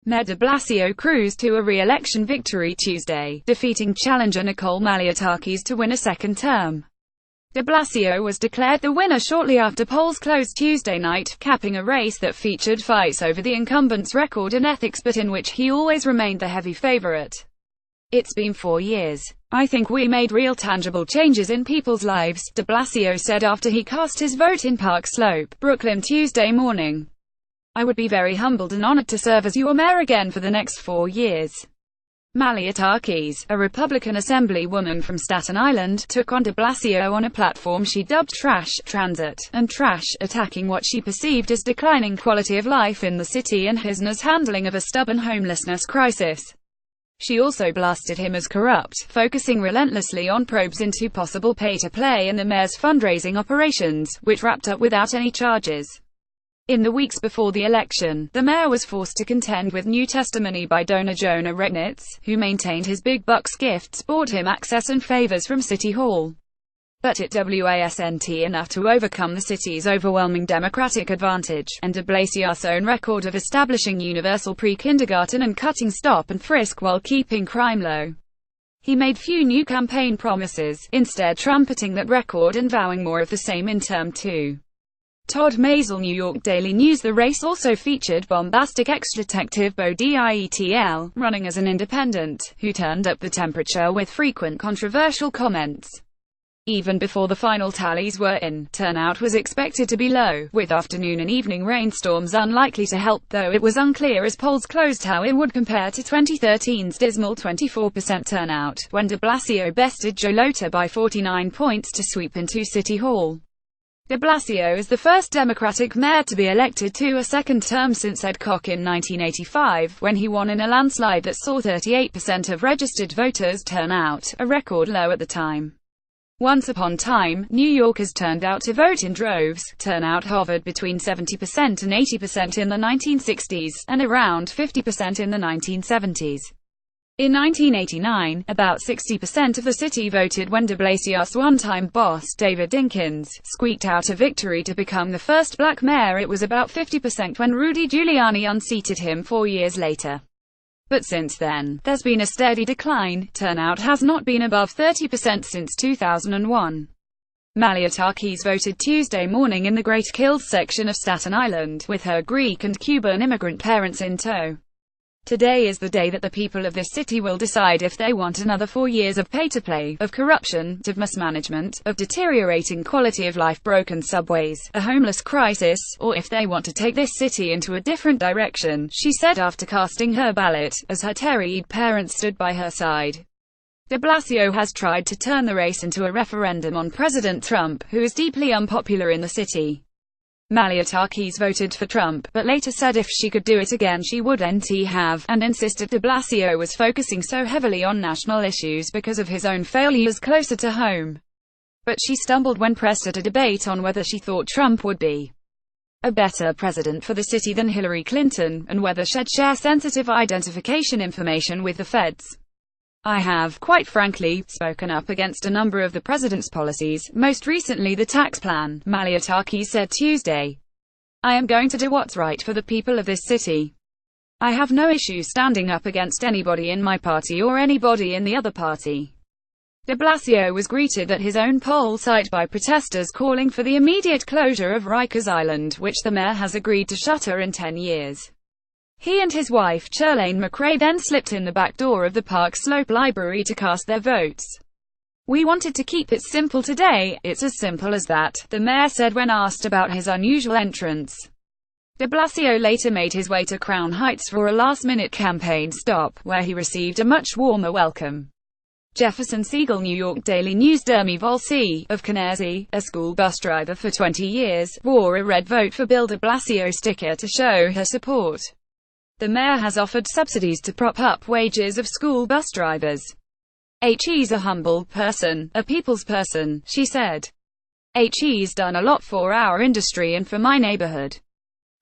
Mayor de Blasio cruised to a re-election victory Tuesday, defeating challenger Nicole Malliotakis to win a second term. De Blasio was declared the winner shortly after polls closed Tuesday night, capping a race that featured fights over the incumbent's record and ethics but in which he always remained the heavy favorite. "It's been 4 years. I think we made real tangible changes in people's lives," de Blasio said after he cast his vote in Park Slope, Brooklyn Tuesday morning. "I would be very humbled and honored to serve as your mayor again for the next 4 years." Malliotakis, a Republican assemblywoman from Staten Island, took on de Blasio on a platform she dubbed Trash Transit and Trash, attacking what she perceived as declining quality of life in the city and his handling of a stubborn homelessness crisis. She also blasted him as corrupt, focusing relentlessly on probes into possible pay-to-play in the mayor's fundraising operations, which wrapped up without any charges. In the weeks before the election, the mayor was forced to contend with new testimony by donor Jonah Regnitz, who maintained his big bucks gifts bought him access and favors from City Hall. But it wasn't enough to overcome the city's overwhelming Democratic advantage, and de Blasio's own record of establishing universal pre-kindergarten and cutting stop and frisk while keeping crime low. He made few new campaign promises, instead trumpeting that record and vowing more of the same in term 2. Todd Mazel, New York Daily News. The race also featured bombastic ex-detective Bo Dietl, running as an independent, who turned up the temperature with frequent controversial comments. Even before the final tallies were in, turnout was expected to be low, with afternoon and evening rainstorms unlikely to help, though it was unclear as polls closed how it would compare to 2013's dismal 24% turnout, when de Blasio bested Joe Lhota by 49 points to sweep into City Hall. De Blasio is the first Democratic mayor to be elected to a second term since Ed Koch in 1985, when he won in a landslide that saw 38% of registered voters turn out, a record low at the time. Once upon a time, New Yorkers turned out to vote in droves. Turnout hovered between 70% and 80% in the 1960s, and around 50% in the 1970s. In 1989, about 60% of the city voted when de Blasio's one-time boss, David Dinkins, squeaked out a victory to become the first black mayor. It was about 50% when Rudy Giuliani unseated him 4 years later. But since then, there's been a steady decline. Turnout has not been above 30% since 2001. Malliotakis voted Tuesday morning in the Great Kills section of Staten Island, with her Greek and Cuban immigrant parents in tow. Today is the day that the people of this city will decide if they want another 4 years of pay-to-play, of corruption, of mismanagement, of deteriorating quality of life, broken subways, a homeless crisis, or if they want to take this city into a different direction, she said after casting her ballot, as her Terry parents stood by her side. De Blasio has tried to turn the race into a referendum on President Trump, who is deeply unpopular in the city. Malliotakis voted for Trump, but later said if she could do it again she wouldn't have, and insisted de Blasio was focusing so heavily on national issues because of his own failures closer to home. But she stumbled when pressed at a debate on whether she thought Trump would be a better president for the city than Hillary Clinton, and whether she'd share sensitive identification information with the feds. "I have, quite frankly, spoken up against a number of the president's policies, most recently the tax plan," Malliotakis said Tuesday. "I am going to do what's right for the people of this city. I have no issue standing up against anybody in my party or anybody in the other party." De Blasio was greeted at his own poll site by protesters calling for the immediate closure of Rikers Island, which the mayor has agreed to shutter in 10 years. He and his wife, Chirlane McRae, then slipped in the back door of the Park Slope Library to cast their votes. "We wanted to keep it simple today, it's as simple as that," the mayor said when asked about his unusual entrance. De Blasio later made his way to Crown Heights for a last-minute campaign stop, where he received a much warmer welcome. Jefferson Siegel, New York Daily News. Dermy Volsi, of Canarsie, a school bus driver for 20 years, wore a red Vote for Bill de Blasio sticker to show her support. The mayor has offered subsidies to prop up wages of school bus drivers. "He's a humble person, a people's person," she said. "He's done a lot for our industry and for my neighborhood.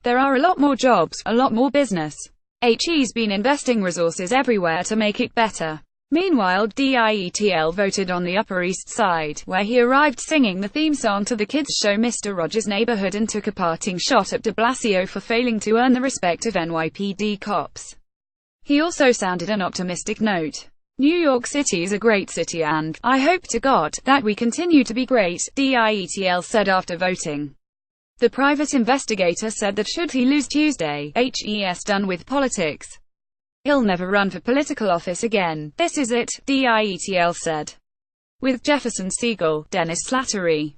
There are a lot more jobs, a lot more business. He's been investing resources everywhere to make it better." Meanwhile, Dietl voted on the Upper East Side, where he arrived singing the theme song to the kids' show Mr. Rogers' Neighborhood and took a parting shot at de Blasio for failing to earn the respect of NYPD cops. He also sounded an optimistic note. New York City is a great city and, I hope to God, that we continue to be great, Dietl said after voting. The private investigator said that should he lose Tuesday, he's done with politics. He'll never run for political office again. This is it, Dietl said. With Jefferson Siegel, Dennis Slattery.